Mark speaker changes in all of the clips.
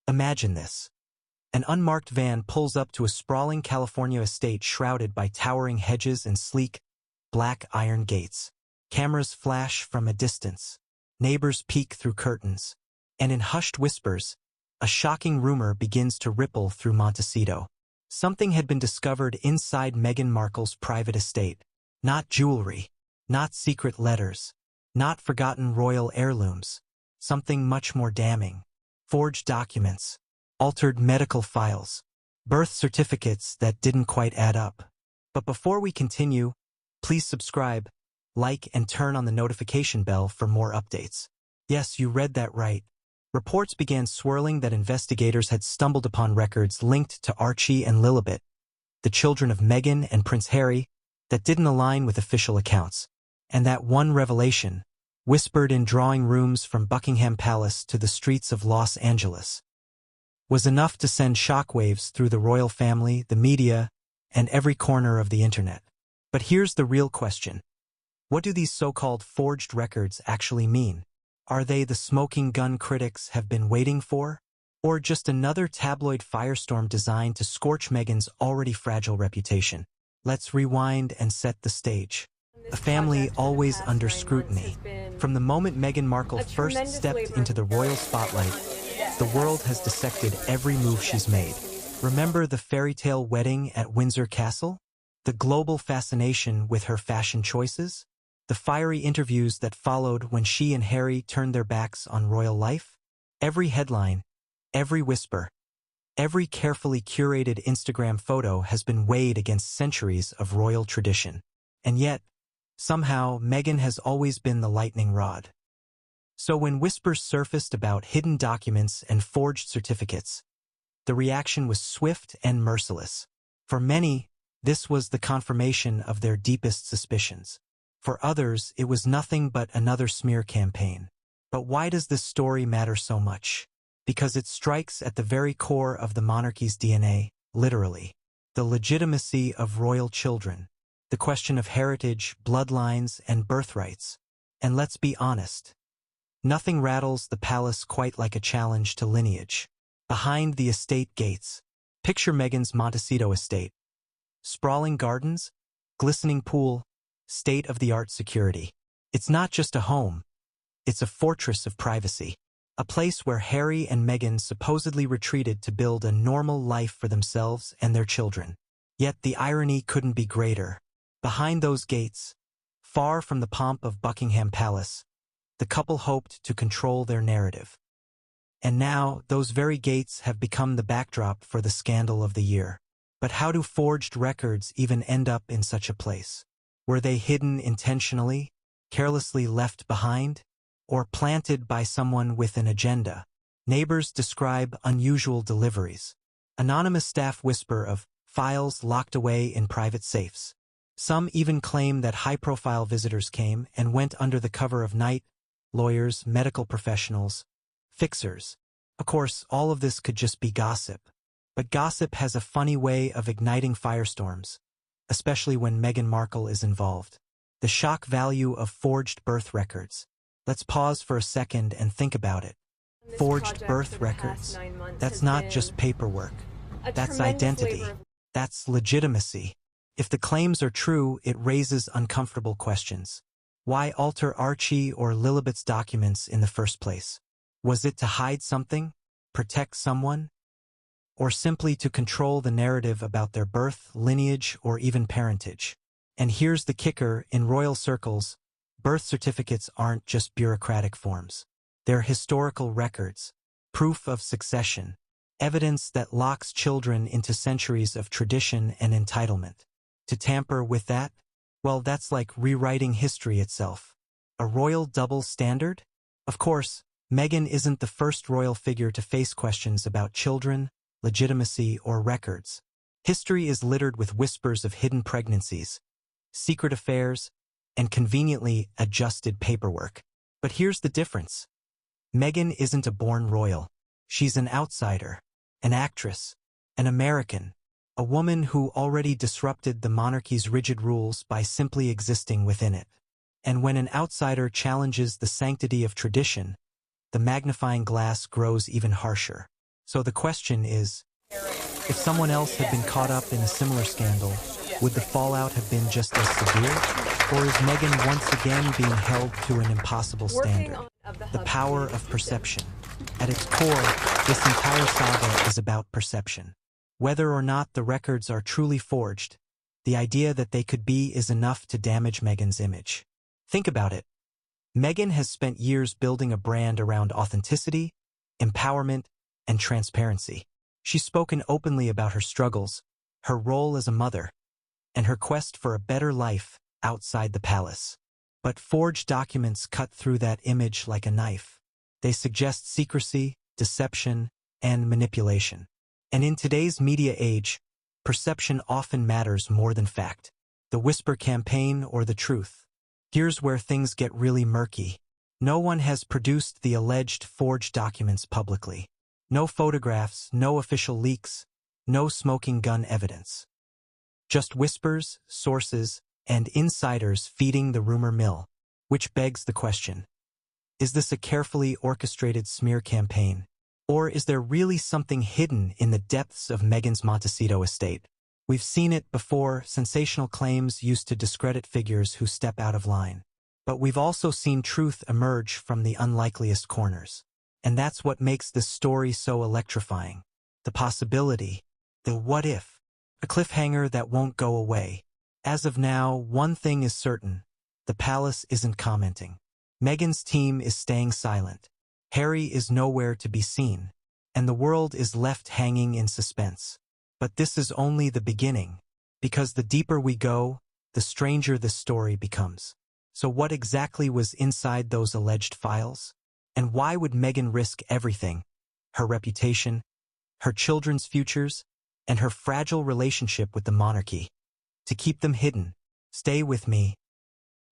Speaker 1: Imagine this. An unmarked van pulls up to a sprawling California estate shrouded by towering hedges and sleek, black iron gates. Cameras flash from a distance. Neighbors peek through curtains. And in hushed whispers, a shocking rumor begins to ripple through Montecito. Something had been discovered inside Meghan Markle's private estate. Not jewelry, not secret letters, not forgotten royal heirlooms. Something much more damning. Forged documents, altered medical files, birth certificates that didn't quite add up. But before we continue, please subscribe, like, and turn on the notification bell for more updates. Yes, you read that right. Reports began swirling that investigators had stumbled upon records linked to Archie and Lilibet, the children of Meghan and Prince Harry, that didn't align with official accounts. And that one revelation, whispered in drawing rooms from Buckingham Palace to the streets of Los Angeles, was enough to send shockwaves through the royal family, the media, and every corner of the internet. But here's the real question. What do these so-called forged records actually mean? Are they the smoking gun critics have been waiting for? Or just another tabloid firestorm designed to scorch Meghan's already fragile reputation? Let's rewind and set the stage. A family always under scrutiny. From the moment Meghan Markle first stepped into the royal spotlight, the world has dissected every move she's made. Remember the fairy tale wedding at Windsor Castle? The global fascination with her fashion choices? The fiery interviews that followed when she and Harry turned their backs on royal life? Every headline, every whisper, every carefully curated Instagram photo has been weighed against centuries of royal tradition. And yet, somehow, Meghan has always been the lightning rod. So when whispers surfaced about hidden documents and forged certificates, the reaction was swift and merciless. For many, this was the confirmation of their deepest suspicions. For others, it was nothing but another smear campaign. But why does this story matter so much? Because it strikes at the very core of the monarchy's DNA, literally. The legitimacy of royal children. The question of heritage, bloodlines, and birthrights. And let's be honest. Nothing rattles the palace quite like a challenge to lineage. Behind the estate gates, picture Meghan's Montecito estate. Sprawling gardens, glistening pool, state-of-the-art security. It's not just a home. It's a fortress of privacy. A place where Harry and Meghan supposedly retreated to build a normal life for themselves and their children. Yet the irony couldn't be greater. Behind those gates, far from the pomp of Buckingham Palace, the couple hoped to control their narrative. And now, those very gates have become the backdrop for the scandal of the year. But how do forged records even end up in such a place? Were they hidden intentionally, carelessly left behind, or planted by someone with an agenda? Neighbors describe unusual deliveries. Anonymous staff whisper of files locked away in private safes. Some even claim that high-profile visitors came and went under the cover of night, lawyers, medical professionals, fixers. Of course, all of this could just be gossip. But gossip has a funny way of igniting firestorms, especially when Meghan Markle is involved. The shock value of forged birth records. Let's pause for a second and think about it. Forged birth records. That's not just paperwork. That's identity. That's legitimacy. If the claims are true, it raises uncomfortable questions. Why alter Archie or Lilibet's documents in the first place? Was it to hide something? Protect someone? Or simply to control the narrative about their birth, lineage, or even parentage? And here's the kicker: in royal circles, birth certificates aren't just bureaucratic forms. They're historical records, proof of succession, evidence that locks children into centuries of tradition and entitlement. To tamper with that? Well, that's like rewriting history itself. A royal double standard? Of course, Meghan isn't the first royal figure to face questions about children, legitimacy, or records. History is littered with whispers of hidden pregnancies, secret affairs, and conveniently adjusted paperwork. But here's the difference. Meghan isn't a born royal. She's an outsider, an actress, an American, a woman who already disrupted the monarchy's rigid rules by simply existing within it. And when an outsider challenges the sanctity of tradition, the magnifying glass grows even harsher. So the question is, if someone else had been caught up in a similar scandal, would the fallout have been just as severe? Or is Meghan once again being held to an impossible standard? The power of perception. At its core, this entire saga is about perception. Whether or not the records are truly forged, the idea that they could be is enough to damage Meghan's image. Think about it. Meghan has spent years building a brand around authenticity, empowerment, and transparency. She's spoken openly about her struggles, her role as a mother, and her quest for a better life outside the palace. But forged documents cut through that image like a knife. They suggest secrecy, deception, and manipulation. And in today's media age, perception often matters more than fact. The whisper campaign or the truth. Here's where things get really murky. No one has produced the alleged forged documents publicly. No photographs, no official leaks, no smoking gun evidence. Just whispers, sources, and insiders feeding the rumor mill. Which begs the question. Is this a carefully orchestrated smear campaign? Or is there really something hidden in the depths of Meghan's Montecito estate? We've seen it before, sensational claims used to discredit figures who step out of line. But we've also seen truth emerge from the unlikeliest corners. And that's what makes this story so electrifying. The possibility, the what if, a cliffhanger that won't go away. As of now, one thing is certain. The palace isn't commenting. Meghan's team is staying silent. Harry is nowhere to be seen. And the world is left hanging in suspense. But this is only the beginning. Because the deeper we go, the stranger this story becomes. So what exactly was inside those alleged files? And why would Meghan risk everything? Her reputation, her children's futures, and her fragile relationship with the monarchy. To keep them hidden. Stay with me.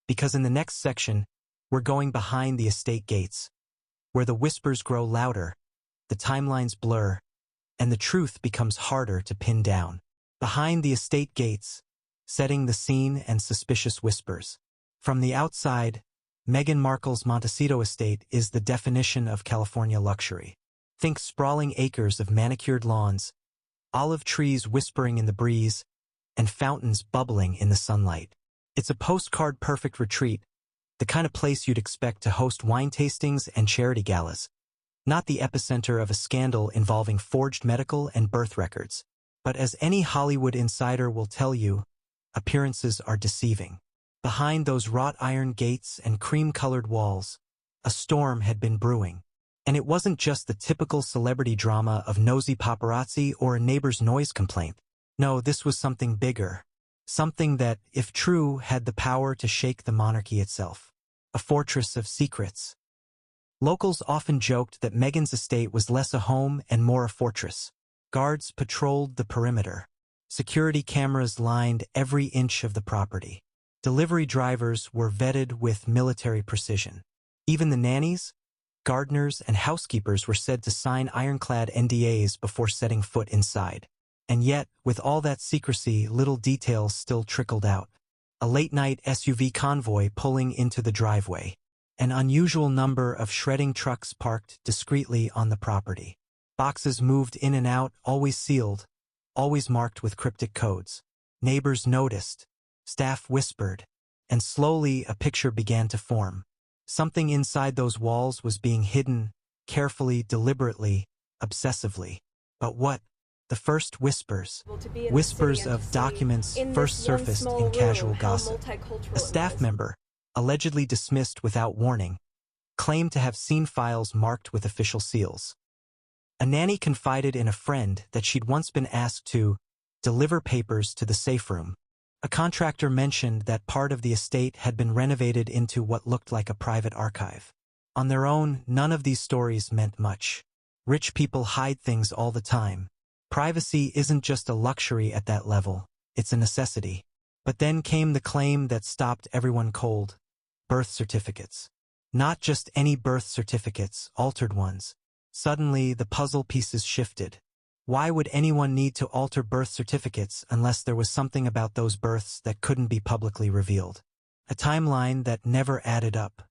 Speaker 1: Because in the next section, we're going behind the estate gates, where the whispers grow louder, the timelines blur, and the truth becomes harder to pin down. Behind the estate gates, setting the scene and suspicious whispers. From the outside, Meghan Markle's Montecito estate is the definition of California luxury. Think sprawling acres of manicured lawns, olive trees whispering in the breeze, and fountains bubbling in the sunlight. It's a postcard-perfect retreat, the kind of place you'd expect to host wine tastings and charity galas. Not the epicenter of a scandal involving forged medical and birth records. But as any Hollywood insider will tell you, appearances are deceiving. Behind those wrought iron gates and cream-colored walls, a storm had been brewing. And it wasn't just the typical celebrity drama of nosy paparazzi or a neighbor's noise complaint. No, this was something bigger. Something that, if true, had the power to shake the monarchy itself. A fortress of secrets. Locals often joked that Meghan's estate was less a home and more a fortress. Guards patrolled the perimeter. Security cameras lined every inch of the property. Delivery drivers were vetted with military precision. Even the nannies, gardeners, and housekeepers were said to sign ironclad NDAs before setting foot inside. And yet, with all that secrecy, little details still trickled out. A late-night SUV convoy pulling into the driveway. An unusual number of shredding trucks parked discreetly on the property. Boxes moved in and out, always sealed, always marked with cryptic codes. Neighbors noticed. Staff whispered. And slowly, a picture began to form. Something inside those walls was being hidden, carefully, deliberately, obsessively. But what? The first whispers. Whispers of documents first surfaced in casual gossip. A staff member, allegedly dismissed without warning, claimed to have seen files marked with official seals. A nanny confided in a friend that she'd once been asked to deliver papers to the safe room. A contractor mentioned that part of the estate had been renovated into what looked like a private archive. On their own, none of these stories meant much. Rich people hide things all the time. Privacy isn't just a luxury at that level, it's a necessity. But then came the claim that stopped everyone cold. Birth certificates. Not just any birth certificates, altered ones. Suddenly, the puzzle pieces shifted. Why would anyone need to alter birth certificates unless there was something about those births that couldn't be publicly revealed? A timeline that never added up.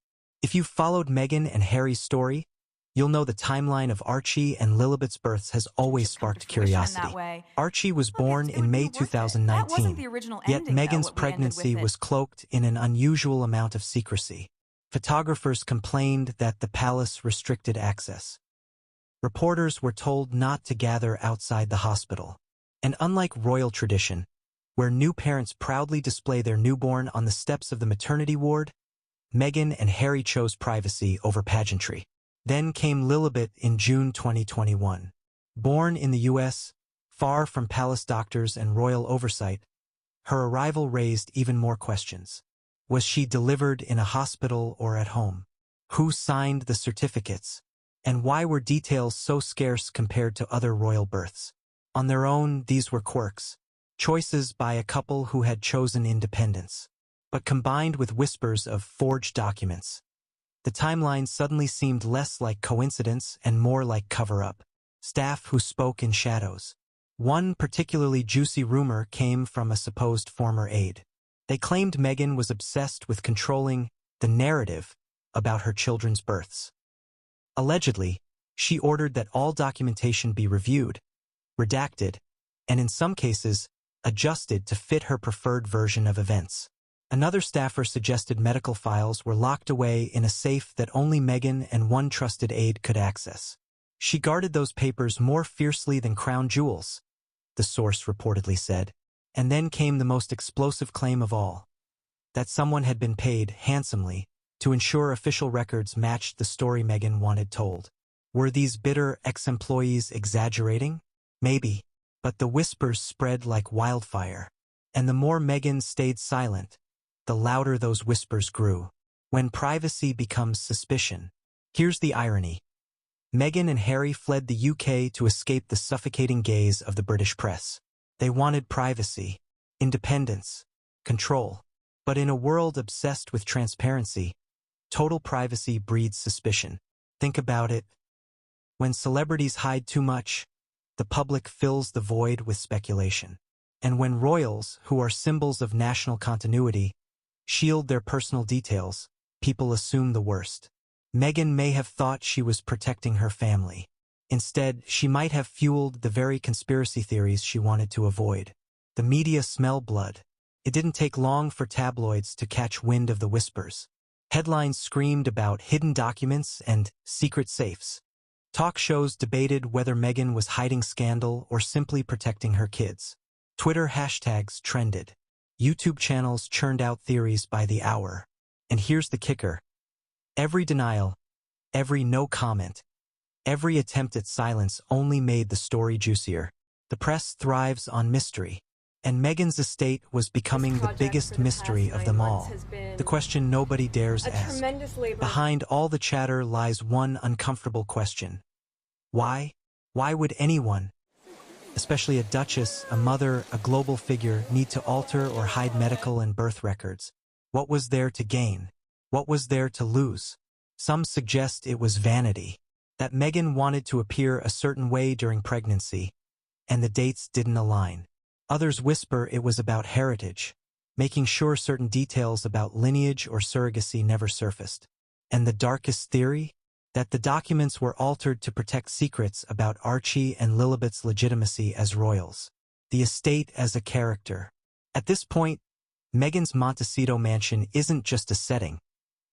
Speaker 1: If you followed Meghan and Harry's story, You'll know the timeline of Archie and Lilibet's births has always sparked curiosity. Archie was born in May 2019, yet Meghan's pregnancy was cloaked in an unusual amount of secrecy. Photographers complained that the palace restricted access. Reporters were told not to gather outside the hospital. And unlike royal tradition, where new parents proudly display their newborn on the steps of the maternity ward, Meghan and Harry chose privacy over pageantry. Then came Lilibet in June 2021. Born in the U.S., far from palace doctors and royal oversight, her arrival raised even more questions. Was she delivered in a hospital or at home? Who signed the certificates? And why were details so scarce compared to other royal births? On their own, these were quirks, choices by a couple who had chosen independence. But combined with whispers of forged documents, the timeline suddenly seemed less like coincidence and more like cover-up. Staff who spoke in shadows. One particularly juicy rumor came from a supposed former aide. They claimed Meghan was obsessed with controlling the narrative about her children's births. Allegedly, she ordered that all documentation be reviewed, redacted, and in some cases, adjusted to fit her preferred version of events. Another staffer suggested medical files were locked away in a safe that only Meghan and one trusted aide could access. She guarded those papers more fiercely than crown jewels, the source reportedly said. And then came the most explosive claim of all, that someone had been paid handsomely to ensure official records matched the story Meghan wanted told. Were these bitter ex-employees exaggerating? Maybe, but the whispers spread like wildfire. And the more Meghan stayed silent, the louder those whispers grew. When privacy becomes suspicion. Here's the irony. Meghan and Harry fled the UK to escape the suffocating gaze of the British press. They wanted privacy, independence, control. But in a world obsessed with transparency, total privacy breeds suspicion. Think about it. When celebrities hide too much, the public fills the void with speculation. And when royals, who are symbols of national continuity, shield their personal details, people assume the worst. Meghan may have thought she was protecting her family. Instead, she might have fueled the very conspiracy theories she wanted to avoid. The media smell blood. It didn't take long for tabloids to catch wind of the whispers. Headlines screamed about hidden documents and secret safes. Talk shows debated whether Meghan was hiding scandal or simply protecting her kids. Twitter hashtags trended. YouTube channels churned out theories by the hour. And here's the kicker. Every denial, every no comment, every attempt at silence only made the story juicier. The press thrives on mystery, and Meghan's estate was becoming the biggest mystery of them all. The question nobody dares ask. Behind all the chatter lies one uncomfortable question. Why? Why would anyone, especially a duchess, a mother, a global figure, need to alter or hide medical and birth records? What was there to gain? What was there to lose? Some suggest it was vanity, that Meghan wanted to appear a certain way during pregnancy, and the dates didn't align. Others whisper it was about heritage, making sure certain details about lineage or surrogacy never surfaced. And the darkest theory? That the documents were altered to protect secrets about Archie and Lilibet's legitimacy as royals. The estate as a character. At this point, Meghan's Montecito mansion isn't just a setting.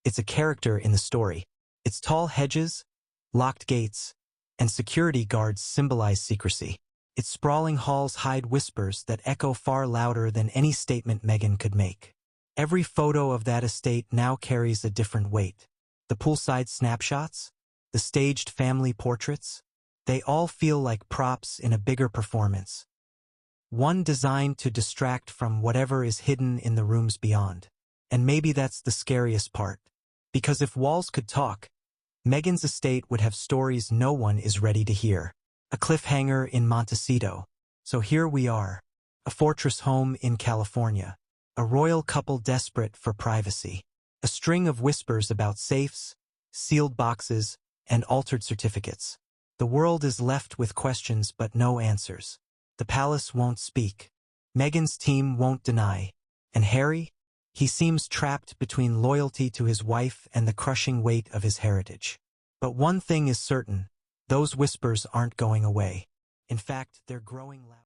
Speaker 1: It's a character in the story. Its tall hedges, locked gates, and security guards symbolize secrecy. Its sprawling halls hide whispers that echo far louder than any statement Meghan could make. Every photo of that estate now carries a different weight. The poolside snapshots, the staged family portraits, they all feel like props in a bigger performance. One designed to distract from whatever is hidden in the rooms beyond. And maybe that's the scariest part. Because if walls could talk, Meghan's estate would have stories no one is ready to hear. A cliffhanger in Montecito. So here we are. A fortress home in California. A royal couple desperate for privacy. A string of whispers about safes, sealed boxes, and altered certificates. The world is left with questions but no answers. The palace won't speak. Meghan's team won't deny. And Harry? He seems trapped between loyalty to his wife and the crushing weight of his heritage. But one thing is certain, those whispers aren't going away. In fact, they're growing loud.